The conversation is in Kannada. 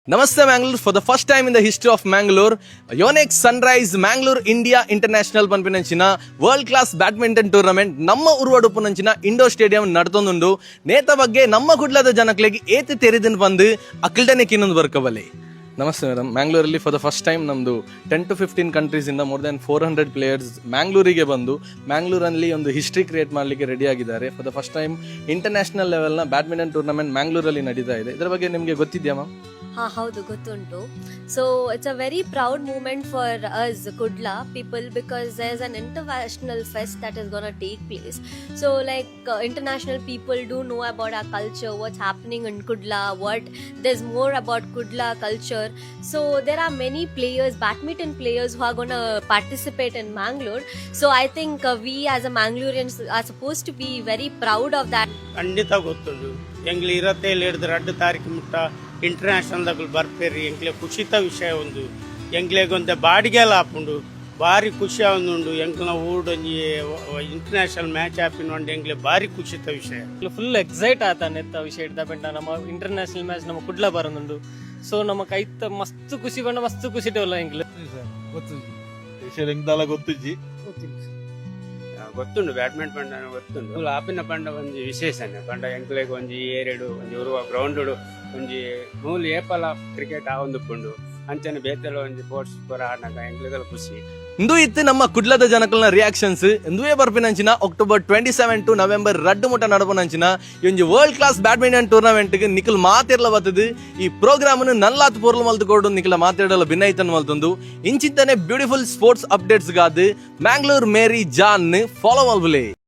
Namaste Mangalore. For the first time in the history of Mangalore, Yonex Sunrise Mangalore India International ಪನ್ಪಿನಂಚಿನ ವರ್ಲ್ಡ್ ಕ್ಲಾಸ್ ಬ್ಯಾಡ್ಮಿಂಟನ್ ಟೂರ್ನಮೆಂಟ್ ನಮ್ಮ ಉರುವಡುಪುನಂಚಿನ ಇಂಡೋರ್ ಸ್ಟೇಡಿಯಂ ನಡ್ತೊಂದುಂಡು ನೇತ ಬಗ್ಗೆ ನಮ್ಮ ಕುಡ್ಲದ ಜನಕ್ಲೆಗೆ ಏತಿ ತೆರೆದಿನ ಬಂದು ಅಕ್ಕಲ್ಡನೆ ಕಿನ್ನೊಂದು ಬರ್ಕಬಲ್ಲೆ. ನಮಸ್ತೆ ಮೇಡಮ್. ಮ್ಯಾಂಗ್ಳೂರಲ್ಲಿ ಫಾರ್ ದ ಫಸ್ಟ್ ಟೈಮ್ ನಮ್ಮದು 10 to 15 ಕಂಟ್ರೀಸಿಂದ ಮೋರ್ ದೆನ್ 400 ಪ್ಲೇಯರ್ಸ್ ಮ್ಯಾಂಗ್ಳೂರಿಗೆ ಬಂದು ಮ್ಯಾಂಗ್ಳೂರಲ್ಲಿ ಒಂದು ಹಿಸ್ಟ್ರಿ ಕ್ರಿಯೇಟ್ ಮಾಡಲಿಕ್ಕೆ ರೆಡಿ ಆಗಿದ್ದಾರೆ. For the first time international ಲೆವೆಲ್ನ ಬ್ಯಾಡ್ಮಿಂಟನ್ ಟೂರ್ನಮೆಂಟ್ ಮ್ಯಾಂಗ್ಳೂರಲ್ಲಿ ನಡೀತಾ ಇದೆ. ಇದರ ಬಗ್ಗೆ ನಿಮಗೆ ಗೊತ್ತಿದೆಯಾ ಮ್ಯಾಮ್? ಹೌದು, ಗೊತ್ತುಂಟು. So it's a very proud moment for us Kudla people because there is an international fest that is gonna take place. So like international people do know about our culture, what's happening in Kudla, what there's more about Kudla culture. So there are many players, badminton players who are going to participate in Mangalore. So I think we as a Mangaloreans are supposed to be very proud of that. ಖಂಡಿತ ಗೊತ್ತುಂಟು. ಎಂಗ್ಲಿ 27 ತಾರೀಕು ಮುಟ್ಟ ಇಂಟರ್ನ್ಯಾಷನಲ್ ದಾಗಲು ಬರ್ಪೇರಿ ಎಂಕ್ಲೆ ಖುಷಿತ ವಿಷಯ ಒಂದು ಎಂಕ್ಲೆಗೊಂದು ಬಾಡಿಗೆಲ್ಲ ಹಾಪುಂಡು ಭಾರಿ ಖುಷಿ ಆವೊಂದುಂಡು. ಎಂಕ್ಲ ಊಡೊಂಜಿ ಇಂಟರ್ನ್ಯಾಷನಲ್ ಮ್ಯಾಚ್ ಆಪಿನೊಂಡು ಎಂಕ್ಲೆ ಭಾರಿ ಖುಷಿತ ವಿಷಯ. ಫುಲ್ ಎಕ್ಸೈಟ್ ಆತಾನೆ ಎತ್ತ ವಿಷಯ ಇಡ್ತಾ ನಮ್ಮ ಇಂಟರ್ನ್ಯಾಷನಲ್ ಮ್ಯಾಚ್ ನಮ್ಮ ಕುಡ್ಲ ಬರೋದುಂಡು. ಸೊ ನಮ್ಮ ಕೈತ ಮಸ್ತ್ ಖುಷಿ ಬಂಡ ಮಸ್ತ್ ಖುಷಿ ಇಟ್ಟವಲ್ಲ ಎಂಕ್ಲೆ ಗೊತ್ತುಂಡು ಬ್ಯಾಡ್ಮಿಂಟನ್ ಪಂಡ ಗೊತ್ತುಂಡು. ಆಪಿನ ಪಂಡ ಒಂಜಿ ವಿಶೇಷನೆ ಪಂಡ ಎಂಕ್ಲೆಗ್ ಒಂಜಿ ಏರೆಡು ಒಂಜಿ ಉರುವ ಗ್ರೌಂಡ್ ಒಂಜಿ ಮೂಲು ಏಪಲ ಕ್ರಿಕೆಟ್ ಆ ಒಂದು ಪುಂಡು ಅಂಚನೆ ಬೇತೆಲ್ಲ ಒಂಜಿ ಸ್ಪೋರ್ಟ್ಸ್ ಪೂರ ಆಡಾಗ ಎಂಕ್ಲೆಗೆಲ್ಲ ಖುಷಿ. ಇಂದು ಇತ್ತು ನಮ್ಮ ಕುಡ್ಲದ ಜನಕಲ್ನ ರಿಯಾಕ್ಷನ್ಸ್. ಇಂದುವೇ ಬರ್ಪಿನಂಚಿನ ಅಕ್ಟೋಬರ್ 27 to ನವೆಂಬರ್ 2 ಮುಟ ನಡಪನಂಚಿನ ಈ ಒಂದು ವರ್ಲ್ಡ್ ಕ್ಲಾಸ್ ಬ್ಯಾಡ್ಮಿಂಟನ್ ಟೂರ್ನಮೆಂಟ್ಗೆ ನಿಖಲ್ ಮಾತಿರ್ಲ ಬರ್ತದೆ. ಈ ಪ್ರೋಗ್ರಾಮ್ ನಲ್ಲಾತ್ ಪೂರ್ಲ ಮಲ್ತುಕೊಂಡು ನಿಖಲ ಮಾತಾಡಲು ಭಿನ್ನೈತನ್ ಮಲ್ತೊಂದು ಇಂಚಿಂತಾನೆ ಬ್ಯೂಟಿಫುಲ್ ಸ್ಪೋರ್ಟ್ಸ್ ಅಪ್ಡೇಟ್ಸ್ ಗಾದ್ ಮ್ಯಾಂಗ್ಳೂರ್ ಮೇರಿ ಜಾನ್ ಫಾಲೋ ಮಲ್ಬುಲೆ.